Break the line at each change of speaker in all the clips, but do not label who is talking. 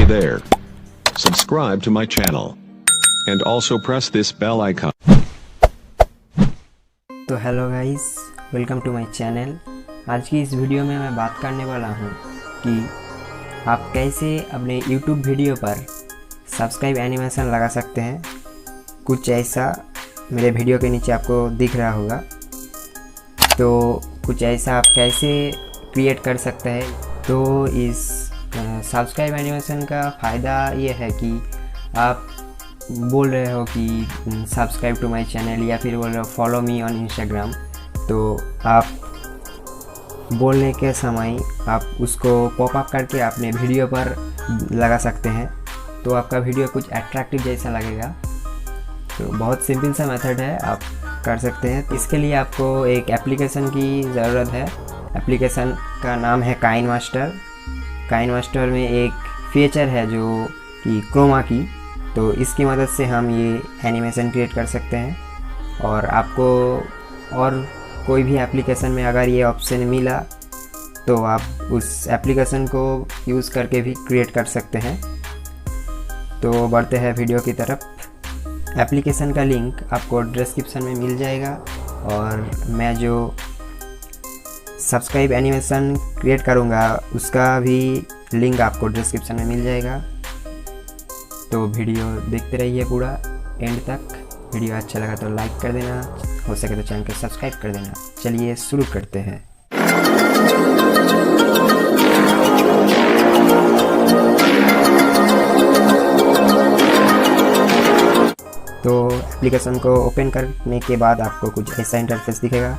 Hey there. Subscribe to my channel. And also press this bell icon.
तो hello guys, welcome to my channel. आज की इस video में मैं बात करने वाला हूँ कि आप कैसे अपने YouTube वीडियो पर सब्सक्राइब एनिमेशन लगा सकते हैं। कुछ ऐसा मेरे वीडियो के नीचे आपको दिख रहा होगा, तो कुछ ऐसा आप कैसे क्रिएट कर सकते हैं। तो इस सब्सक्राइब एनिमेशन का फ़ायदा ये है कि आप बोल रहे हो कि सब्सक्राइब टू माय चैनल या फिर बोल रहे हो फॉलो मी ऑन इंस्टाग्राम, तो आप बोलने के समय आप उसको पॉपअप करके अपने वीडियो पर लगा सकते हैं, तो आपका वीडियो कुछ अट्रैक्टिव जैसा लगेगा। तो बहुत सिंपल सा मेथड है, आप कर सकते हैं। इसके लिए आपको एक एप्लीकेशन की ज़रूरत है। एप्लीकेशन का नाम है काइन मास्टर। काइन मास्टर में एक फीचर है जो कि क्रोमा की, तो इसकी मदद से हम ये एनिमेशन क्रिएट कर सकते हैं। और आपको और कोई भी एप्लीकेशन में अगर ये ऑप्शन मिला तो आप उस एप्लीकेशन को यूज़ करके भी क्रिएट कर सकते हैं। तो बढ़ते हैं वीडियो की तरफ। एप्लीकेशन का लिंक आपको डिस्क्रिप्शन में मिल जाएगा, और मैं जो सब्सक्राइब एनिमेशन क्रिएट करूँगा उसका भी लिंक आपको डिस्क्रिप्शन में मिल जाएगा। तो वीडियो देखते रहिए पूरा एंड तक। वीडियो अच्छा लगा तो लाइक कर देना, हो सके तो चैनल को सब्सक्राइब कर देना। चलिए शुरू करते हैं। तो एप्लीकेशन को ओपन करने के बाद आपको कुछ ऐसा इंटरफेस दिखेगा।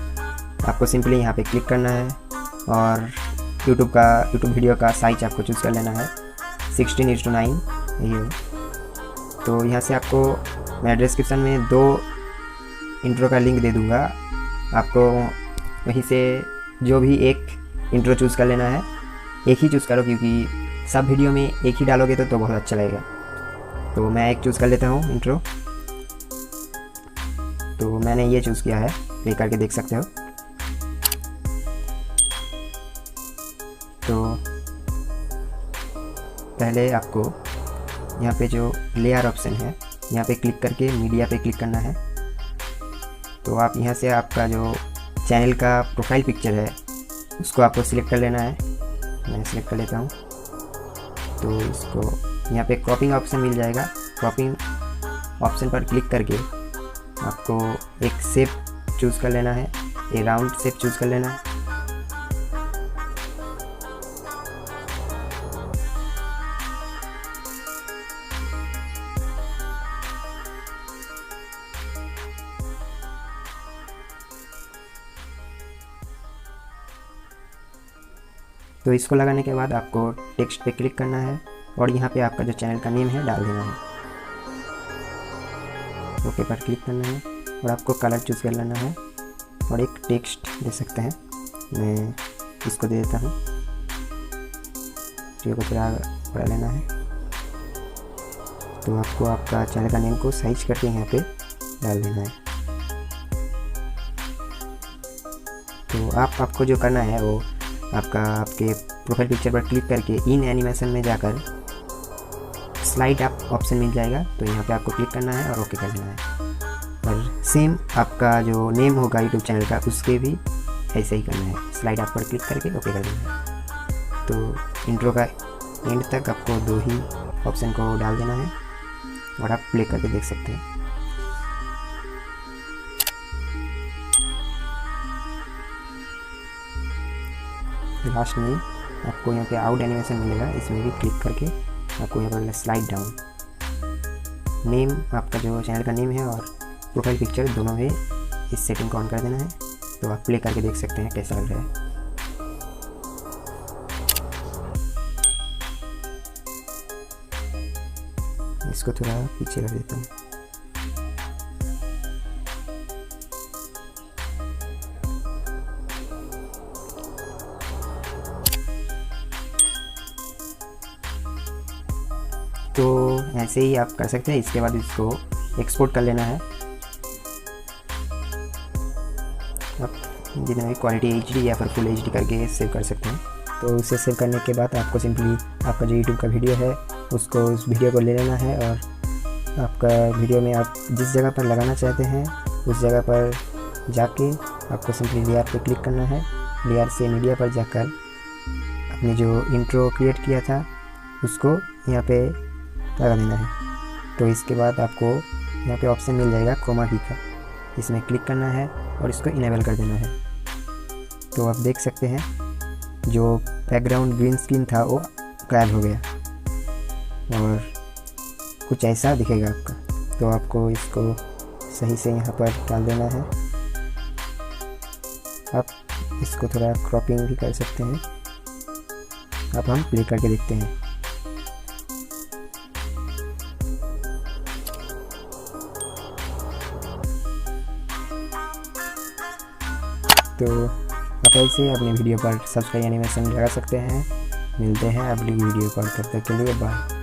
आपको सिंपली यहाँ पे क्लिक करना है और यूट्यूब वीडियो का साइज आपको चूज़ कर लेना है 16:9 ये। तो यहाँ से आपको मैं डिस्क्रिप्शन में 2 इंट्रो का लिंक दे दूँगा। आपको वहीं से जो भी एक इंट्रो चूज़ कर लेना है। एक ही चूज़ करो, क्योंकि सब वीडियो में एक ही डालोगे तो बहुत अच्छा लगेगा। तो मैं एक चूज़ कर लेता हूँ इंट्रो। तो मैंने ये चूज़ किया है, प्ले करके देख सकते हो। तो पहले आपको यहाँ पे जो लेयर ऑप्शन है यहाँ पे क्लिक करके मीडिया पे क्लिक करना है। तो आप यहाँ से आपका जो चैनल का प्रोफाइल पिक्चर है उसको आपको सिलेक्ट कर लेना है। मैं सिलेक्ट कर लेता हूँ। तो इसको यहाँ पे क्रॉपिंग ऑप्शन मिल जाएगा। क्रॉपिंग ऑप्शन पर क्लिक करके आपको एक शेप चूज़ कर लेना है, ये राउंड शेप चूज़ कर लेना है। तो इसको लगाने के बाद आपको टेक्स्ट पे क्लिक करना है और यहाँ पे आपका जो चैनल का नेम है डाल देना है। ओके पर क्लिक करना है और आपको कलर चूज़ कर लेना है और एक टेक्स्ट दे सकते हैं। मैं इसको दे देता हूँ। तो को थोड़ा बड़ा लेना है। तो आपको आपका चैनल का नेम को साइज करके यहाँ पे डाल देना है। तो आपको जो करना है वो आपके प्रोफाइल पिक्चर पर क्लिक करके इन एनिमेशन में जाकर स्लाइड अप ऑप्शन मिल जाएगा। तो यहाँ पे आपको क्लिक करना है और ओके कर देना है। और सेम आपका जो नेम होगा यूट्यूब चैनल का उसके भी ऐसे ही करना है, स्लाइड अप पर क्लिक करके ओके कर देना है। तो इंट्रो का एंड तक आपको 2 ही ऑप्शन को डाल देना है और आप प्ले करके देख सकते हैं। लास्ट में आपको यहाँ पे आउट एनिमेशन मिलेगा, इसमें भी क्लिक करके आपको यहाँ पर स्लाइड डाउन नेम, आपका जो चैनल का नेम है और प्रोफाइल पिक्चर दोनों में इस सेटिंग को ऑन कर देना है। तो आप प्ले करके देख सकते हैं कैसा लग रहा है। इसको थोड़ा पीछे कर देता हूँ। तो ऐसे ही आप कर सकते हैं। इसके बाद इसको एक्सपोर्ट कर लेना है। आप जितना भी क्वालिटी HD या फिर फुल HD करके सेव कर सकते हैं। तो उसे सेव करने के बाद आपको सिंपली आपका जो YouTube का वीडियो है उसको उस वीडियो को ले लेना है और आपका वीडियो में आप जिस जगह पर लगाना चाहते हैं उस जगह पर जाके आपको सिंपली लेयर पे क्लिक करना है। लेयर से मीडिया पर जाकर अपने जो इंट्रो क्रिएट किया था उसको यहाँ पे लगा देना है। तो इसके बाद आपको यहाँ पे ऑप्शन मिल जाएगा क्रोमा की का, इसमें क्लिक करना है और इसको इनेबल कर देना है। तो आप देख सकते हैं जो बैकग्राउंड ग्रीन स्क्रीन था वो गायब हो गया और कुछ ऐसा दिखेगा आपका। तो आपको इसको सही से यहाँ पर डाल देना है। आप इसको थोड़ा क्रॉपिंग भी कर सकते हैं। अब हम प्ले करके देखते हैं। तो आप ऐसे अपने वीडियो पर सब्सक्राइब एनिमेशन लगा सकते हैं। मिलते हैं अगली वीडियो पर, तब तक के लिए बाय।